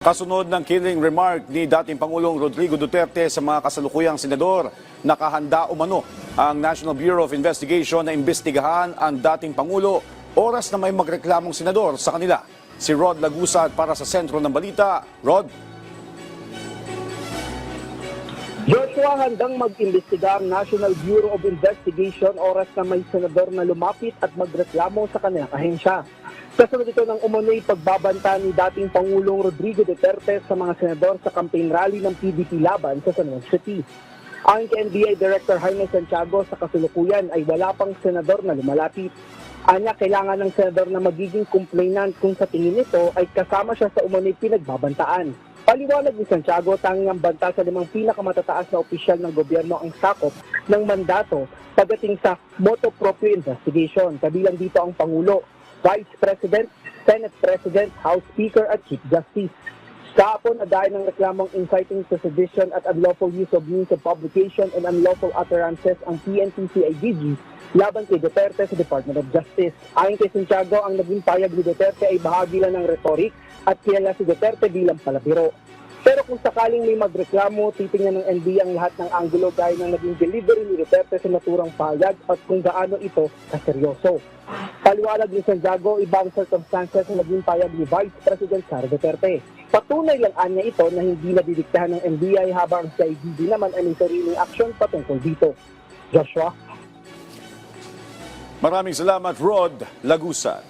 Kasunod ng killing remark ni dating Pangulong Rodrigo Duterte sa mga kasalukuyang senador, nakahanda umano ang National Bureau of Investigation na imbestigahan ang dating Pangulo oras na may magreklamong senador sa kanila. Si Rod Lagusad para sa sentro ng balita. Rod? Joshua, handang mag-imbestiga ang National Bureau of Investigation oras na may senador na lumapit at magreklamo sa kanilang ahensya. Kasunod ito ng umano'y pagbabanta ni dating Pangulong Rodrigo Duterte sa mga senador sa campaign rally ng PDP laban sa San Juan City. Ayon kay NBI Director Jaime Santiago, sa kasulukuyan ay wala pang senador na lumalapit. Anya, kailangan ng senador na magiging complainant kung sa tingin nito ay kasama siya sa umano'y pinagbabantaan. Paliwanag ni Santiago, tanging ang banta sa 5 pinakamatataas na opisyal ng gobyerno ang sakop ng mandato pagdating sa motu proprio investigation. Kabilang dito ang Pangulo, Vice President, Senate President, House Speaker at Chief Justice. Kahapon, dahil ng reklamong inciting to sedition at unlawful use of means of publication and unlawful utterances ang PNP-CIDG laban kay Duterte sa Department of Justice. Ayon kay Santiago, ang naging payag ni Duterte ay bahagi lang ng rhetoric at kilala si Duterte bilang palabiro. Pero kung sakaling may magreklamo, titingnan ng NBI ang lahat ng anggulo gaya ng naging delivery ni Duterte sa naturang payag at kung gaano ito kaseryoso. Paliwanag ni Santiago, ibang circumstances na naging payag ni Vice President Sara Duterte. Patunay lang anya ito na hindi nadidiktahan ng NBI habang ang CIDG naman ay may sariling aksyon patungkol dito. Joshua? Maraming salamat, Rod Lagusad.